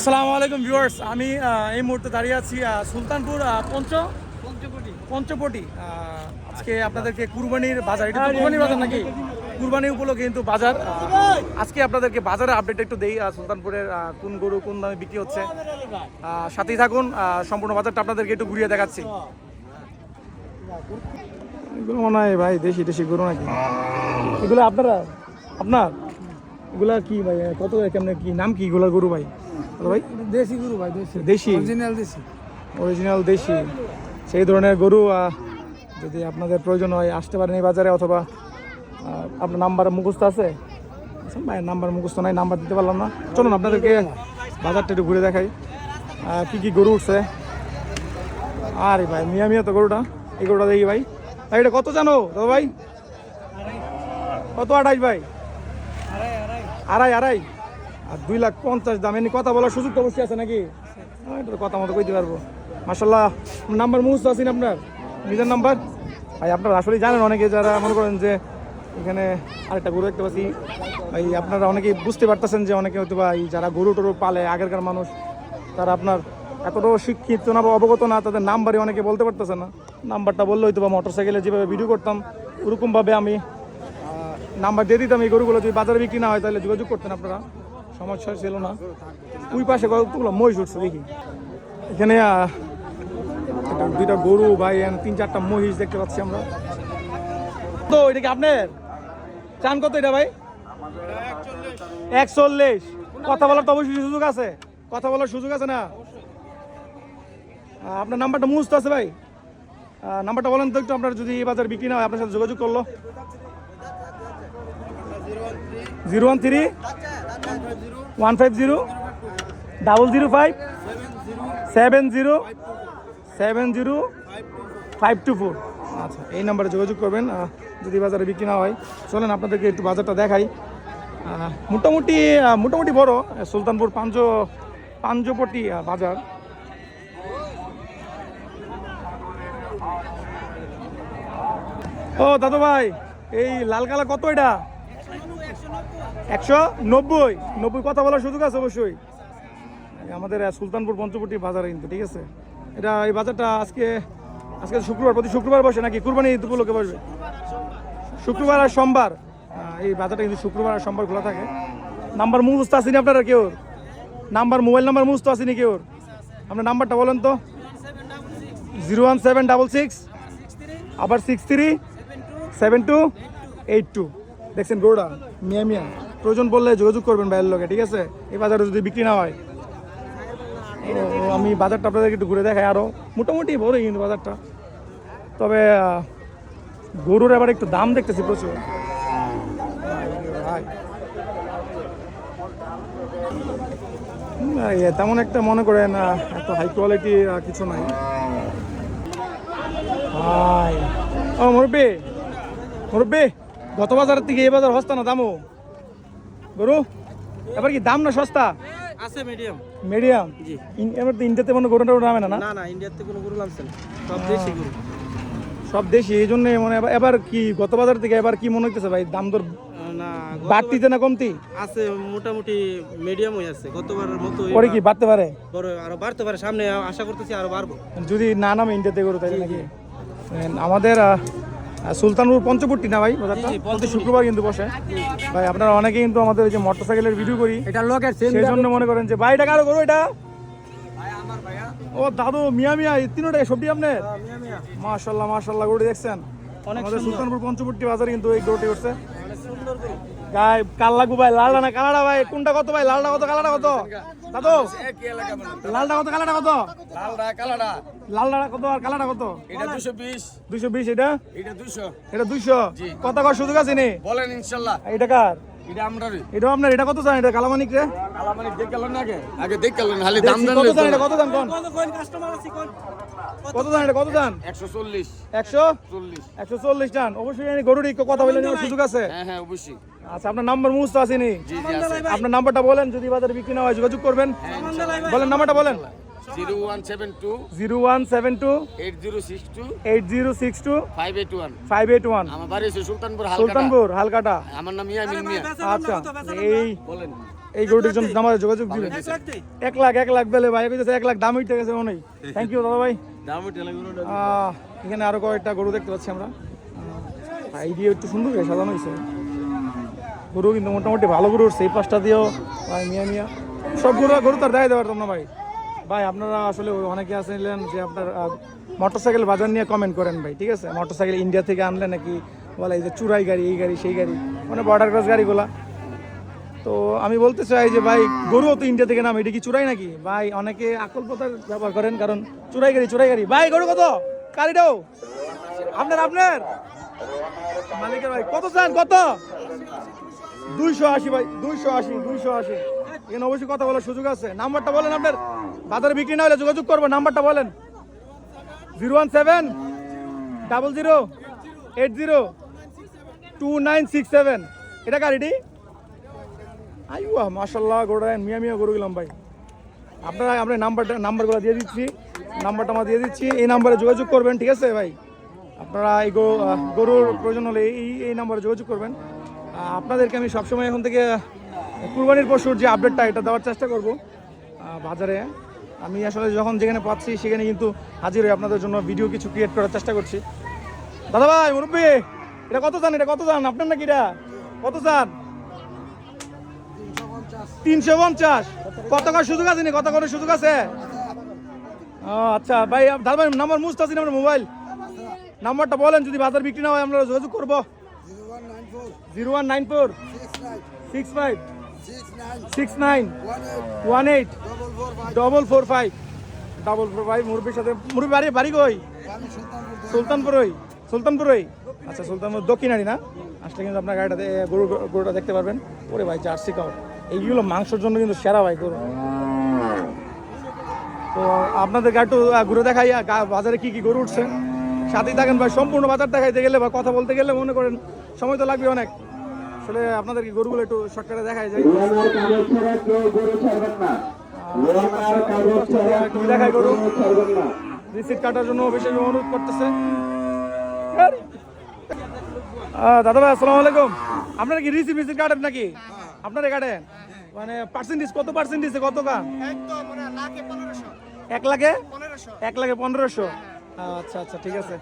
আসসালামু আলাইকুম ভিউয়ার্স, আমি এই মুহূর্তে দাঁড়িয়ে আছি সুলতানপুর পঞ্চপটি। আজকে আপনাদেরকে কুরবানির বাজার, এটা তো কুরবানির বাজার নাকি? কুরবানি উপলক্ষে কিন্তু বাজার। আজকে আপনাদেরকে বাজারের আপডেট একটু দেই, সুলতানপুরের কোন গরু কোন দামে বিক্রি হচ্ছে। সাথেই থাকুন, সম্পূর্ণ বাজারটা আপনাদেরকে একটু ঘুরিয়ে দেখাচ্ছি। এগুলো মনে হয় ভাই দেশি দেশি গরু নাকি? এগুলো আপনার এগুলা কি ভাই, কত কেমনে, কি নাম কি এগুলার গরু ভাই? ভাই দেশি গরু ভাই, দেশি অরিজিনাল দেশি সেই ধরনের গরু। যদি আপনাদের প্রয়োজন হয় আসতে পারেন এই বাজারে, অথবা আপনার নাম্বার মুখস্থ আছে? ভাই নাম্বার মুখস্থ নাই, নাম্বার দিতে পারলাম না। চলুন আপনাদেরকে বাজারটা একটু ঘুরে দেখাই কি কি গরু উঠছে। আরে ভাই মিয়া তো গরুটা, এই গরুটা দেখি ভাই। ভাই এটা কত জানো দাদা ভাই? কত? 28 ভাই, আড়াই আর 2,50,000 দাম। এমনি কথা বলার সুযোগ তো অবশ্যই আছে নাকি? এটা কথা মতো কইতে পারবো। মাশাল্লাহ, নাম্বার মুখস্থ আছেন আপনার? নিজের নাম্বার ভাই আপনারা আসলেই জানেন, অনেকে যারা মনে করেন যে এখানে আরেকটা গরু দেখতে পাচ্ছি ভাই, আপনারা অনেকেই বুঝতে পারতেছেন যে অনেকে হয়তো বা এই যারা গরু টরু পালে আগেরকার মানুষ, তারা আপনার এতটাও শিক্ষিত না বা অবগত না, তাদের নাম্বারই অনেকে বলতে পারতেছে না। নাম্বারটা বললে হয়তো বা মোটরসাইকেলে যেভাবে ভিডিও করতাম ওরকমভাবে আমি নাম্বার দিয়ে দিতাম। এই গরুগুলো যদি বাজারে বিক্রি না হয় তাহলে যোগাযোগ করতেন আপনারা, সমস্যা ছিল না। ওই পাশে কতগুলো মহিষ উঠছে দেখি, এখানে দুইটা গরু ভাই, 3-4টা মহিষ দেখতে পাচ্ছি আমরা। তো এটা কি আপনার? চান কত এটা ভাই? 41। কথা বলার তো অবশ্যই সুযোগ আছে, কথা বলার সুযোগ আছে না? আপনার নাম্বারটা মুখস্থ আছে ভাই? নাম্বারটা বলেন তো একটু, আপনার যদি এই বাজারে বিক্রি না হয় আপনার সাথে যোগাযোগ করলো। 013-150-005-70-524। আচ্ছা, এই নাম্বারে যোগাযোগ করবেন যদি বাজারে বিক্রি না হয়। চলেন আপনাদেরকে একটু বাজারটা দেখাই। মোটামুটি বড় সুলতানপুর পাঞ্চপটি বাজার। ও দাদু ভাই, এই লাল কালা কত এটা? 190। কথা বলার সুযোগ আছে অবশ্যই। আমাদের সুলতানপুর পঞ্চপটি বাজারে কিন্তু, ঠিক আছে? এটা এই বাজারটা আজকে শুক্রবার, প্রতি শুক্রবার বসে নাকি? কুরবানি ঈদ উপলক্ষে বসবে শুক্রবার আর সোমবার। এই বাজারটা কিন্তু শুক্রবার আর সোমবার খোলা থাকে। নাম্বার মুখস্থ আসেনি আপনারা কেউ? মোবাইল নাম্বার মুখস্থ আসেনি কেউ? আপনার নাম্বারটা বলেন তো। 01766 আবার 637282। দেখছেন গরুটা মিয়া। প্রয়োজন বললে যোগাযোগ করবেন ভাইয়ের লোকে, ঠিক আছে? এই বাজারে যদি বিক্রি না হয়। আমি বাজারটা আপনাদেরকে একটু ঘুরে দেখাই। আরও মোটামুটি বড়ই কিন্তু বাজারটা, তবে গরুর আবার একটু দাম দেখতেছি প্রচুর। তেমন একটা মনে করেন এত হাই কোয়ালিটি কিছু নাই। ও মুরব্বি, গত বাজারের থেকে এই বাজার সস্তা না দামও গরু? এবার কি দাম না সস্তা আছে? মিডিয়াম জি। এবার তো ইন্ডিয়াতে মনে গরুটা নামে না? না, ইন্ডিয়াতে কোনো গরু নামছে না, সব দেশি গরু। সব দেশি, এই জন্য মনে এবার কি গত বাজার থেকে এবার কি মনে হইতেছে ভাই? দাম দর না বাড়তিতে না কমতি আছে? মোটামুটি মিডিয়াম হয়ে আছে, গতবারের মতো। পরে কি বাড়তে পারে? আরো বাড়তে পারে, সামনে আশা করতেছি আরো বাড়বো যদি না নামে ইন্ডিয়াতে গরু, তাই নাকি? আমাদের সুলতানপুর পঞ্চপটি না ভাই বাজারটা, প্রতি শুক্রবার কিন্তু বসে ভাই। আপনারা অনেকে কিন্তু আমাদের ওই যে মোটরসাইকেলের ভিডিও করি, এটা লোকের সেই জন্য মনে করেন যে ভাই এটা কারো গরু, এটা ও দাদু মিয়া তিনটাই সবজি আপনার? মাশাল্লাহ গরুটি দেখছেন? আমাদের সুলতানপুর পঞ্চপটি বাজারে কিন্তু এই গরুটি করছে। গায়ে কাল লাগু ভাই, লালটা না কালাটা ভাই? কোনটা কত ভাই? লালটা কত কালাটা কত দাদু? লালটা কত কালাটা কত? লালটা কত আর কালাটা কত? এটা 220। 220। এটা 200। এটা 200। কত কর সুযোগ আছে নি? বলেন ইনশাআল্লাহ। এটা কার? এটা আমরারই। এটা আপনার? এটা কত জানেন? এটা কালামানিক রে? কালামানিক দেখ গেলেন না? আগে দেখ গেলেন, খালি দাম কত জানলে জানেন? এটা কত দাম কোন? কত জানেন? এটা কত জান? 140। 140 টান। অবশ্যই আমি গরুরই কথা বলে নেওয়ার সুযোগ আছে। হ্যাঁ অবশ্যই। আচ্ছা, আপনার নাম্বার মুখস্থ আসেনি? জি আছে। আপনার নাম্বারটা বলেন, যদি বাজারে বিক্রি না হয় যোগাযোগ করবেন। বলেন নাম্বারটা বলেন। 0172 8062 581। আমার বাড়ি সুলতানপুর হালকাটা। হালকাটা। আমার নাম ইয়ামিন মিয়া। আচ্ছা, এই বলেন এই গরুটির জন্য আমার যোগাযোগ দিবেন। 1 লাখ বেলে ভাই কইতেছে 1 লাখ দাম উঠে গেছে মনে হয়। থ্যাংক ইউ দাদা ভাই। এখানে আরো কয়েকটা গরু দেখতে পাচ্ছি আমরা। ভাই দিয়ে একটু সুন্দর করে সাজানো হয়েছে গরু, কিন্তু মোটামুটি ভালো গরু উঠছে। এই পাঁচটা দিয়েও ভাই মিয়া সব গরু তো আর দেখাই দেওয়ার না ভাই। ভাই আপনারা আসলে অনেকে আছেন যে আপনার মোটরসাইকেল বাজার নিয়ে কমেন্ট করেন ভাই, ঠিক আছে? মোটরসাইকেল ইন্ডিয়া থেকে আনলে নাকি বলে এই যে চুরাই গাড়ি, এই গাড়ি সেই গাড়ি, মানে বর্ডার ক্রস গাড়িগুলা। তো আমি বলতে চাই যে ভাই গরুও তো ইন্ডিয়া থেকে নাম, এটা কি চুরাই নাকি ভাই? অনেকে আকল পথার ব্যবহার করেন, কারণ চুরাই গাড়ি ভাই। গরু কত গাড়িটাও আপনার মালিকের ভাই কত চান? কত? 280 ভাই, 280। এখানে অবশ্যই কথা বলার সুযোগ আছে। নাম্বারটা বলেন আপনার, বাজারে বিক্রি না হলে যোগাযোগ করবো। নাম্বারটা বলেন। 01700802967। এটা গাড়িটি আইয়া মাশাল্লাহ গরু মিয়া গরু গেলাম ভাই। আপনারা আমরা নাম্বারগুলো দিয়ে দিচ্ছি, নাম্বারটা আমরা দিয়ে দিচ্ছি, এই নাম্বারে যোগাযোগ করবেন, ঠিক আছে ভাই? আপনারা এই গরুর প্রয়োজন হলে এই নাম্বারে যোগাযোগ করবেন। আপনাদেরকে আমি সবসময় এখন থেকে কুরবানির পশুর যে আপডেটটা এটা দেওয়ার চেষ্টা করব বাজারে। আমি আসলে যখন যেখানে পাচ্ছি সেখানে কিন্তু হাজির হয়ে আপনাদের জন্য ভিডিও কিছু ক্রিয়েট করার চেষ্টা করছি। দাদা ভাই মুরব্বী, এটা কত চান? আপনার নাকি এটা কত চান? 350। কত করে সুযোগ আছে নি? কত করে সুযোগ আছে? আচ্ছা ভাই, দাদা ভাই নাম্বার মুস্ত আছে না মোবাইল নাম্বারটা বলেন, যদি বাজার বিক্রি না হয় আমরা যোগাযোগ করবো। 0194 65 69 18 445 মুরব্বীর সাথে। মুরব্বী বাড়ি কই? সুলতানপুরই। আচ্ছা, সুলতানপুর দক্ষিণারি না? আসলে কিন্তু আপনার গাড়িটাতে গরুটা দেখতে পারবেন। ওরে ভাই জার্সি কাউ, এইগুলো মাংসের জন্য কিন্তু সেরা ভাই গরু। তো আপনাদের একটু ঘুরে দেখাই বাজারে কি কি গরু উঠছে। সাথেই থাকেন ভাই। সম্পূর্ণ বাজার দেখাইতে গেলে বা কথা বলতে গেলে মনে করেন সময় তো লাগবে অনেক। আসলে আপনাদেরকে গরুগুলো একটু শর্টকাটে দেখাই যায়। দেখাই গরু রিসিট কাটার জন্য বিশেষ অনুরোধ করতেছে। দাদা ভাই আসসালামু আলাইকুম। আপনারা কি রিসিট কাটেন নাকি? আপনারা কাটেন মানে পার্সেন্টেজ কত? কত কা? 1 লাখে 1500। আচ্ছা ঠিক আছে।